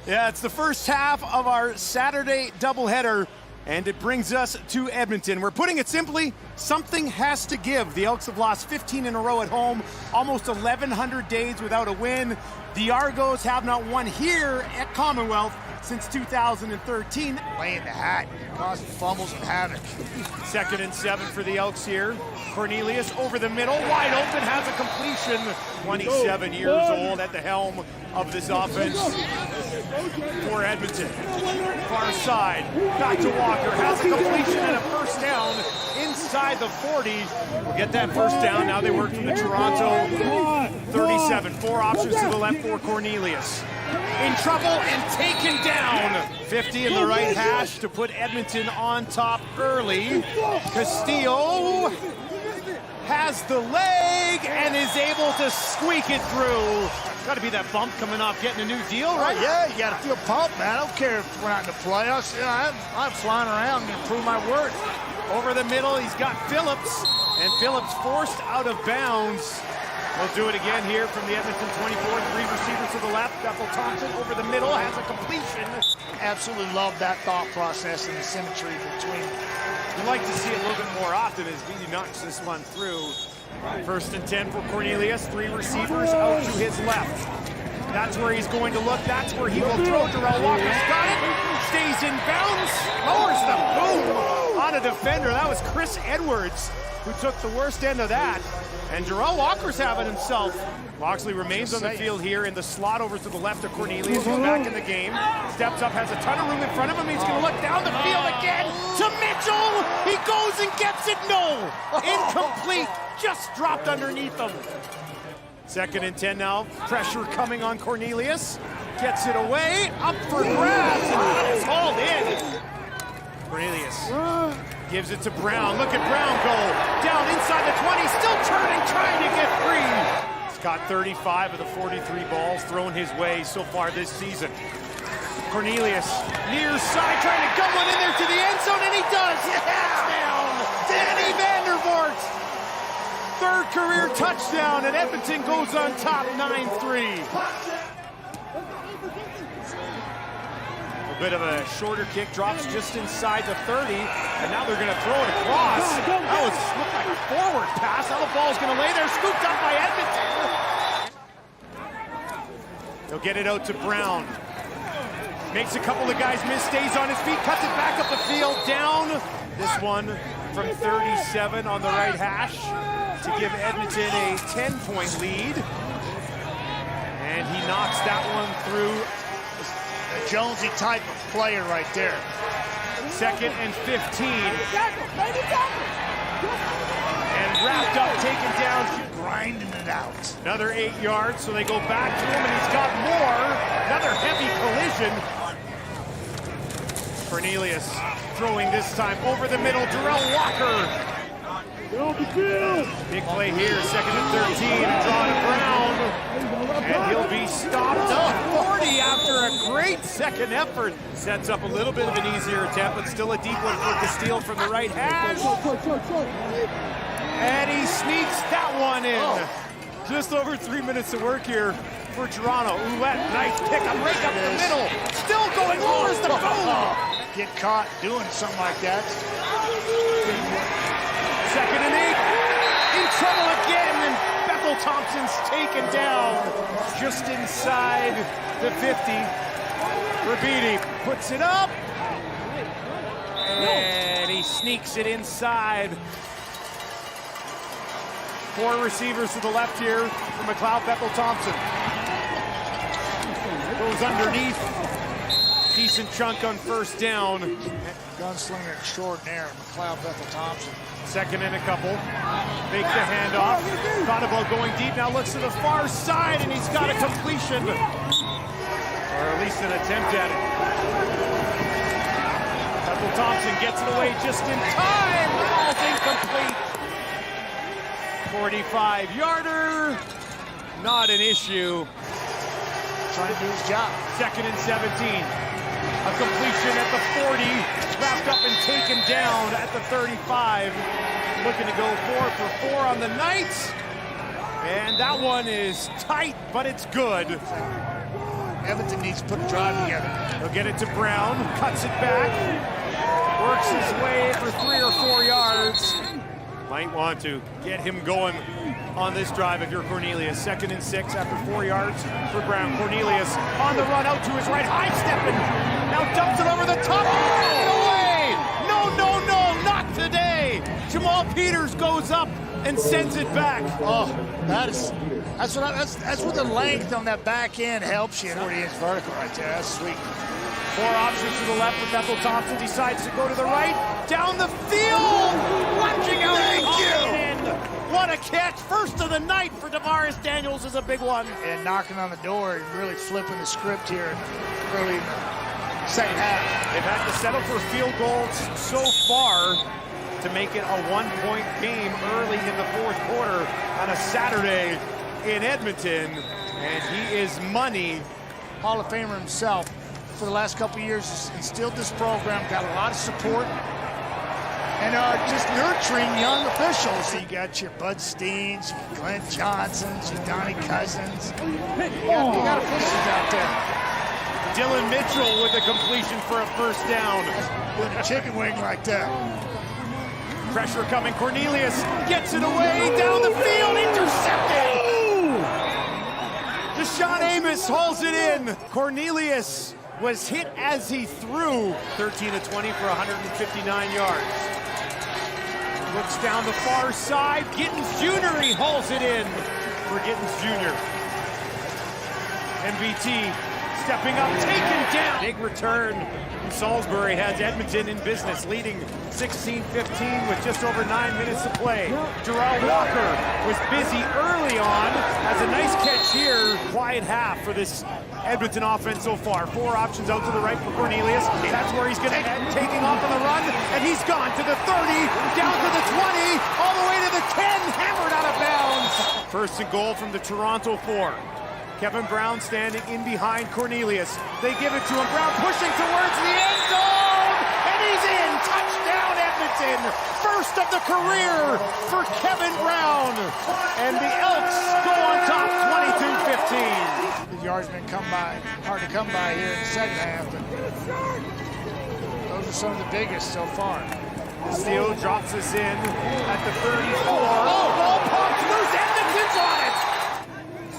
Yeah, it's the first half of our Saturday doubleheader, and it brings us to Edmonton. We're putting it simply, something has to give. The Elks have lost 15 in a row at home, almost 1,100 days without a win. The Argos have not won here at Commonwealth since 2013. Laying the hat, causing fumbles and havoc. 2nd and 7 for the Elks here. Cornelius over the middle, wide open, has a completion. 27 years old at the helm of this offense for Edmonton. Far side, back to Walker, has a completion and a first down inside the 40. We'll get that first down. Now they work from the Toronto 37. 4 options to the left for Cornelius. In trouble and taken down. 50 in the right hash to put Edmonton on top early. Castillo has the leg and is able to squeak it through. Got to be that bump coming off getting a new deal, right? Yeah, you got to feel pumped, man. I don't care if we're not in the playoffs. I'm flying around and prove my worth. Over the middle, he's got Phillips, and Phillips forced out of bounds. We'll do it again here from the Edmonton 24. 3 receivers to the left. Bethel Thompson over the middle, has a completion. Absolutely love that thought process and the symmetry between. You'd like to see it a little bit more often as BD knocks this one through. 1st and 10 for Cornelius. 3 receivers out to his left. That's where he's going to look. That's where he will throw. Darrell Walker's got it. Stays in bounds. Lowers the boom on a defender. That was Chris Edwards who took the worst end of that. And Darrell Walker's having himself. Loxley remains on the field here in the slot over to the left of Cornelius, who's back in the game. Steps up, has a ton of room in front of him. He's going to look down the field again to Mitchell. He goes and gets it. No, incomplete. Just dropped underneath him. 2nd and 10 now. Pressure coming on Cornelius. Gets it away. Up for grabs. And that is hauled in. Cornelius gives it to Brown. Look at Brown go down inside the 20. Still turning, trying to get free. He's got 35 of the 43 balls thrown his way so far this season. Cornelius, near side, trying to gut one in there to the end zone, and he does. Touchdown, Danny Vandervoort. 3rd career touchdown, and Edmonton goes on top 9-3. A bit of a shorter kick, drops just inside the 30, and now they're going to throw it across. That looked like a forward pass. Now the ball's going to lay there, scooped up by Edmonton. They'll get it out to Brown. Makes a couple of guys miss, stays on his feet, cuts it back up the field, down. This one from 37 on the right hash to give Edmonton a 10-point lead. And he knocks that one through. A Jonesy type of player right there. 2nd and 15. And wrapped up, taken down. Grinding it out. Another 8 yards, so they go back to him, and he's got more. Another heavy collision. Cornelius throwing this time over the middle. Darrell Walker. Big play here, 2nd and 13. Draw to Brown. And he'll be stopped up 40 after a great second effort. Sets up a little bit of an easier attempt, but still a deep one for Castillo from the right hash. And he sneaks that one in. Just over 3 minutes of work here for Toronto. Ouellette, nice pickup, right up the middle. Still going, lowers the boom. Get caught doing something like that. 2nd and 8. In trouble again, and Bethel Thompson's taken down just inside the 50. Rabidi puts it up, and he sneaks it inside. 4 receivers to the left here for McLeod. Bethel Thompson goes underneath. Decent chunk on 1st down. Gunslinger extraordinaire, McLeod Bethel Thompson. 2nd and a couple. Make the handoff. Thought about going deep. Now looks to the far side, and he's got a completion. Or at least an attempt at it. Bethel Thompson gets it away just in time. The ball's incomplete. 45-yarder. Not an issue. Trying to do his job. 2nd and 17. A completion at the 40, wrapped up and taken down at the 35. Looking to go 4 for 4 on the night. And that one is tight, but it's good. Edmonton needs to put a drive together. He'll get it to Brown, cuts it back, works his way for 3 or 4 yards. Might want to get him going on this drive if you're Cornelius. 2nd and 6 after 4 yards for Brown. Cornelius on the run out to his right, high-stepping. Now dumps it over the top, away! No, not today! Jamal Peters goes up and sends it back. Oh, that's where the length on that back end helps you. 40-inch vertical right there. That's sweet. 4 options to the left, but Bethel Thompson decides to go to the right. Down the field! Watching out. Thank you. What a catch. First of the night for Tavares Daniels is a big one. And knocking on the door and really flipping the script here early in the second half. They've had to settle for field goals so far to make it a 1-point game early in the 4th quarter on a Saturday in Edmonton. And he is money. Hall of Famer himself. For the last couple of years, has instilled this program, got a lot of support, and are just nurturing young officials. So you got your Bud Steens, your Glenn Johnsons, your Donnie Cousins. You got officials out there. Dylan Mitchell with a completion for a 1st down. Doing a chicken wing like that. Pressure coming. Cornelius gets it away down the field. Intercepted. Deshaun Amos hauls it in. Cornelius was hit as he threw. 13 of 20 for 159 yards. Looks down the far side. Gittins Jr. He hauls it in for Gittins Jr. MVT stepping up, taken down. Big return from Salisbury has Edmonton in business, leading 16-15 with just over 9 minutes to play. Jarrell Walker was busy early on. Has a nice catch here. Quiet half for this Edmonton offense so far. 4 options out to the right for Cornelius. That's where he's going to head, taking off on the run, and he's gone to the 30, down to the 20, all the way to the 10, hammered out of bounds. 1st and goal from the Toronto 4. Kevin Brown standing in behind Cornelius. They give it to him. Brown pushing towards the end zone, and he's in. Touchdown, Edmonton. 1st of the career for Kevin Brown. And the Elks go on top, 22-15. The yards been hard to come by here in the second half. But those are some of the biggest so far. Steele drops us in at the 34. Oh, ball pops loose. Edmonton's on it.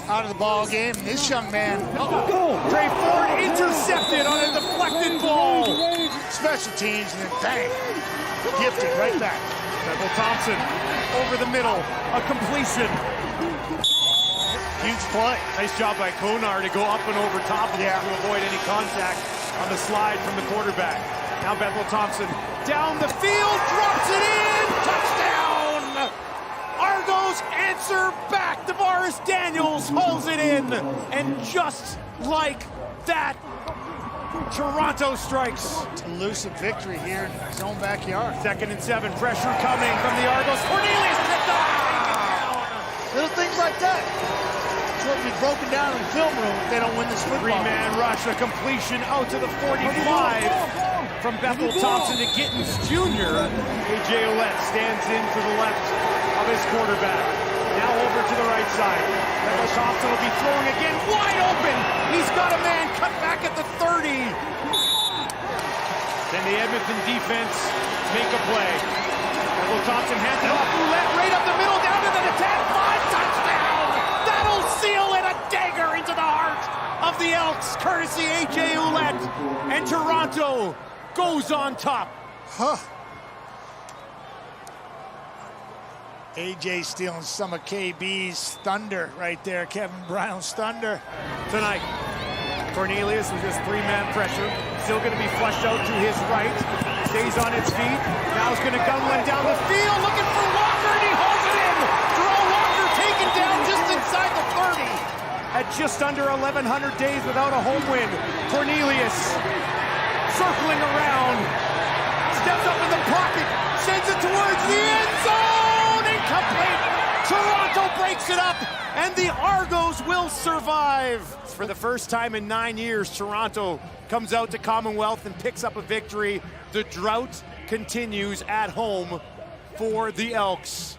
Out of the ball game, this young man. Trey Ford intercepted on a deflected ball. Special teams, and then bang, gifted right back. Bethel Thompson over the middle, a completion. Huge play. Nice job by Konar to go up and over top of that to avoid any contact on the slide from the quarterback. Now Bethel Thompson down the field, drops it in, touchdown! Argos answer back. Tavares Daniels hauls it in. And just like that, Toronto strikes. Elusive victory here in his own backyard. 2nd and 7, pressure coming from the Argos. Cornelius picked up. Little things like that. It's what will be broken down in the film room if they don't win this football. 3-man rush, a completion out to the 45 from Bethel Thompson to Gittins Jr. AJ Ouellette stands in to the left of his quarterback. Now over to the right side. Bethel Thompson will be throwing again, wide open. He's got a man cut back at the 30. Then the Edmonton defense make a play. Bethel Thompson hands it off. Ouellette right up the middle, down to the 10-5 touchdown. That'll seal it, a dagger into the heart of the Elks, courtesy AJ Ouellette. And Toronto goes on top. AJ stealing some of KB's thunder right there, Kevin Brown's thunder. Tonight, Cornelius with just 3-man pressure. Still going to be flushed out to his right. Stays on its feet. Now he's going to gun one down the field, looking for Walker, and he holds it in. Jarrell Walker taken down just inside the 30. At just under 1,100 days without a home win, Cornelius circling around, steps up in the pocket, sends it towards the end zone. Incomplete. Toronto breaks it up, and the Argos will survive. For the first time in 9 years, Toronto comes out to Commonwealth and picks up a victory. The drought continues at home for the Elks.